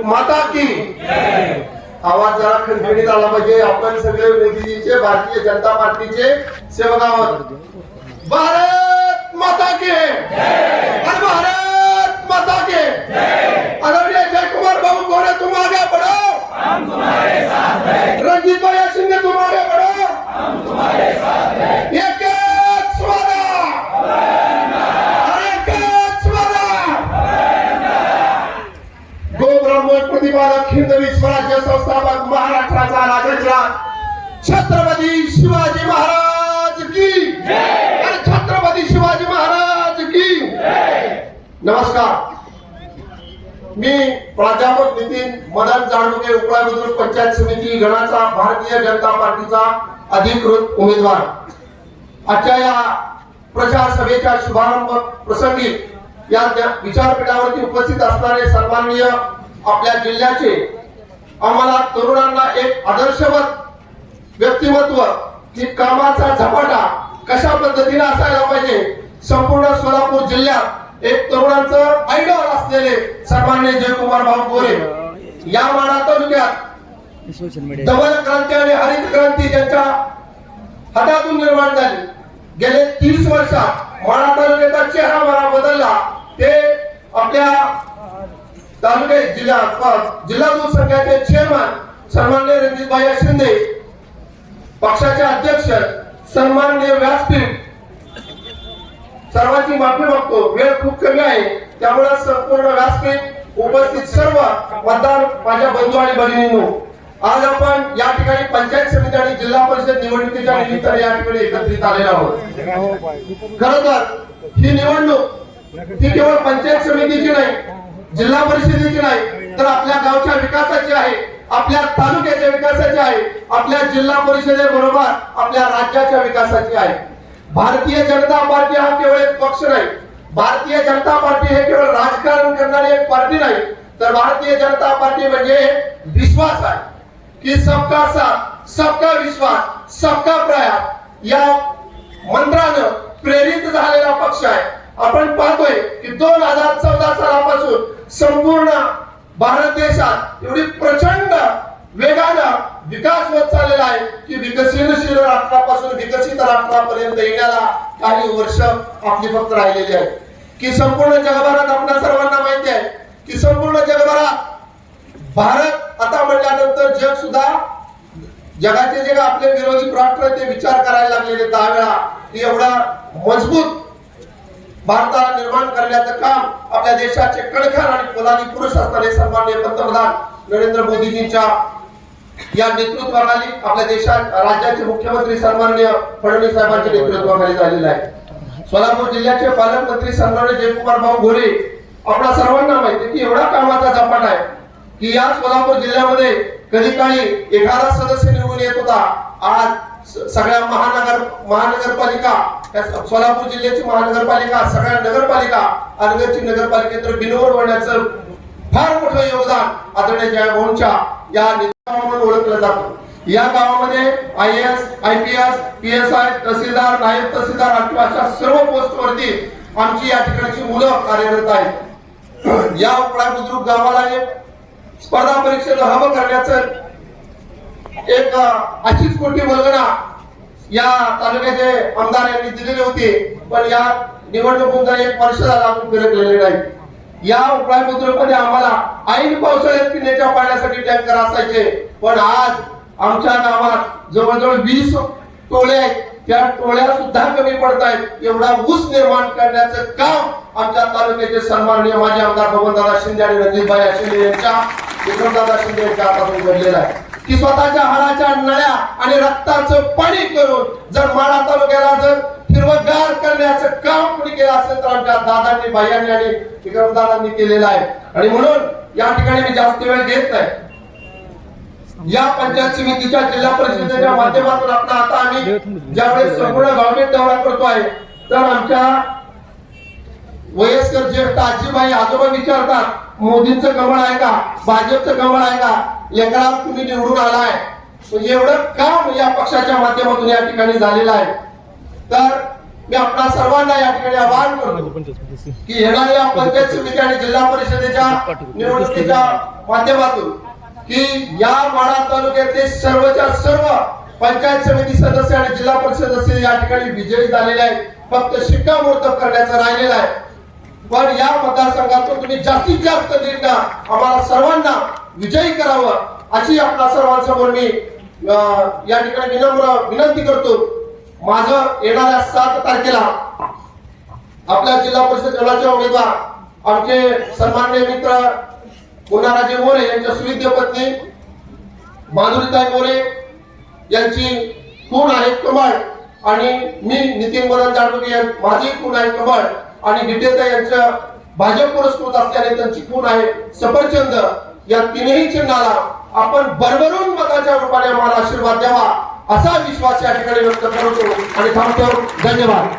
माता की आवाज जरा खणखणीत आला पाहिजे. आपण सगळे मोदीजीचे भारतीय जनता पार्टीचे सेवक आहोत. भारत माता की भारत माता की. आदरणीय जयकुमार भाऊ गोरे तुम आगे बढ़ो, हम तुम्हारे साथ हैं. रंजीत भाई सिंह तुम आगे बढ़ो, हम तुम्हारे साथ हैं. एक स्वादा प्रतिपादक हिंदवी स्वराज्य संस्थापक महाराष्ट्राचा राजराज छत्रपती शिवाजी महाराज की जय. छत्रपती शिवाजी महाराज की जय. नमस्कार, मी प्राध्यापक नितीन मदन जाणुके, उपळा बुद्रुक पंचायत समिती गणाचा भारतीय जनता पार्टीचा अधिकृत उमेदवार. आजच्या या प्रचार सभेच्या शुभारंभ प्रसंगी या विचारपीठावरती उपस्थित असणारे सन्माननीय आपल्या जिल्ह्याचे आम्हाला तरुणांना एक आदर्शवत व्यक्तिमत्व की कामाचा झपाटा कशा पद्धतीने असायला पाहिजे, संपूर्ण सोलापूर जिल्ह्यात एक तरुणांचं आयडॉल असलेले सन्माननीय जयकुमार भाऊ गोरे या माढा तालुक्यात धवल क्रांती आणि हरित क्रांती ज्यांच्या हातातून निर्माण झाली. गेले 30 वर्षात माढा तालुक्याचा चेहरा मला बदलला. ते आपल्या तालुके जिल्हा दूध संघाचे चेअरमन सन्माननीय रणजितभाई शिंदे, पक्षाचे अध्यक्ष सन्माननीय व्यासपीठ. सर्वांची माफी मागतो, वेळ खूप कमी आहे, त्यामुळे संपूर्ण व्यासपीठ उपस्थित सर्व मतदार माझ्या बंधू आणि भगिनींनो, आज आपण या ठिकाणी पंचायत समिती आणि जिल्हा परिषद निवडणुकीच्या निमित्ताने या ठिकाणी एकत्रित आलेलो आहोत. खरं तर ही निवडणूक ही केवळ पंचायत समितीची नाही, जिल्हा परिषदेची नाही, तर आपल्या गावच्या विकासाची आहे, आपल्या तालुक्याच्या विकासाची आहे, आपल्या जिल्हा परिषदेबरोबर आपल्या राज्याच्या विकासाची आहे. भारतीय जनता पार्टी हा केवळ एक पक्ष नाही, भारतीय जनता पार्टी हे केवळ राजकारण करणारी एक पार्टी नाही, तर भारतीय जनता पार्टी म्हणजे विश्वास आहे की सबका साथ, सबका विश्वास, सबका प्रयास या मंत्रानं प्रेरित झालेला पक्ष आहे. आपण पाहतोय की 2014 सालापासून संपूर्ण भारत देशात एवढी प्रचंड वेगानं विकास होत चाललेला आहे की विकसनशील राष्ट्रापासून विकसित राष्ट्रापर्यंत येण्याला काही वर्ष आपली फक्त राहिलेली आहेत. की संपूर्ण जगभरात आपल्या सर्वांना माहिती आहे की संपूर्ण जगभरात भारत आता म्हटल्यानंतर जग सुद्धा जगाचे जे आपले विरोधी राष्ट्र ते विचार करायला लागलेले त्यावेळा की एवढा मजबूत भारताला निर्माण करण्याचं काम आपल्या देशाचे कणखर आणि पोलादी पुरुष असणारे सन्माननीय पंतप्रधान नरेंद्र मोदीजींच्या या नेतृत्वाखाली आपल्या देशात राज्याचे मुख्यमंत्री सन्माननीय फडणवीस साहेबांच्या नेतृत्वाखाली झालेला आहे. सोलापूर जिल्ह्याचे पालकमंत्री सन्माननीय जयकुमार भाऊ गोरे, आपल्या सर्वांना माहिती आहे की एवढा कामाचा झपाटा आहे की या सोलापूर जिल्ह्यामध्ये कधी काळी एखादा सदस्य निवडून येत होता. आज सगळ्या महानगरपालिका, सोलापूर जिल्ह्याची महानगरपालिका, सगळ्या नगरपालिका, अनगरची नगरपालिका तर बिनवर होण्याचं फार मोठं योगदान आदरणीय जयभाऊंच्या या नेतृत्वामुळे ओळखलं जातं. या गावामध्ये IAS, IPS, PSI, तहसीलदार, नायब तहसीलदार अशा सर्व पोस्टवरती आमची या ठिकाणची मुलं कार्यरत आहेत. या उपळा बुद्रुक गावाला एक स्पर्धा परीक्षेला हवं करण्याचं एक अशीच कोटी वल्गना या तालुक्याचे आमदार यांनी दिलेली होती, पण या निवडणुकीचा 1 वर्ष झाला आपण फिरकलेले नाही. या उपळा बुद्रुकमध्ये आम्हाला ऐन पावसाळ्यात पिण्याच्या पाण्यासाठी टँकर असायचे, पण आज आमच्या गावात जवळजवळ 20 टोळे आहेत, त्या टोळ्या सुद्धा कमी पडत आहेत. एवढा ऊस निर्माण करण्याचं काम आमच्या तालुक्याचे सन्माननीय माजी आमदार बबनदादा शिंदे आणि रणजितभाई शिंदे यांच्या विक्रमदादा शिंदे यांच्या हातातून घडलेला आहे की स्वतःच्या हाडाच्या नळ्या आणि रक्ताचं पाणी करून जर माढा तालुक्याला जर हिरवगार करण्याचं काम कोणी केलं असेल तर आमच्या दादांनी, भाईयांनी आणि विक्रमदादांनी केलेलं आहे. आणि म्हणून या ठिकाणी मी जास्त वेळ घेत नाही. या पंचायत समितीच्या जिल्हा परिषदेच्या माध्यमातून आपण आता आम्ही ज्यावेळेस संपूर्ण गव्हर्नमेंट दौरा करतोय तर आमच्या वयस्कर ज्येष्ठ आजीबाई आजोबा विचारतात मोदींचं कमळ आहे का, भाजपचं कमळ आहे का, लेकरा तुम्ही निवडून आलाय. म्हणजे एवढं काम या पक्षाच्या माध्यमातून या ठिकाणी झालेलं आहे. तर मी आपणा सर्वांना या ठिकाणी आवाहन करतो की येणाऱ्या पंचायत समिती आणि जिल्हा परिषदेच्या निवडणुकीच्या माध्यमातून की या माढा तालुक्यातले सर्वच्या सर्व पंचायत समिती सदस्य आणि जिल्हा परिषद सदस्य या ठिकाणी विजयी झालेले आहेत. फक्त शिक्कामोर्तब करायचं राहिलेलं आहे. पण या मतदारसंघातून तुम्ही जास्तीत जास्त लीड आम्हाला सर्वांना विजयी करावं अशी आपल्या सर्वांसमोर मी या ठिकाणी विनम्र विनंती करतो. माझं येणाऱ्या 7 तारखेला आपल्या जिल्हा परिषद गणाचे उमेदवार आमचे सन्माननीय मित्र पुनाराजे मोरे यांच्या सुविद्य पत्नी माधुरीताई मोरे यांची खूण आहे कमळ आणि मी नितीन मदन जाडुके माझी खूण आहे कमळ आणि विद्याताई यांच्या भाजप पुरस्कृत असल्याने त्यांची खूण आहे सफरचंद. या तिन्ही चिन्हाला आपण भरभरून मताच्या रूपाने आम्हाला आशीर्वाद द्यावा असा विश्वास या ठिकाणी व्यक्त करतो आणि थांबतो. धन्यवाद.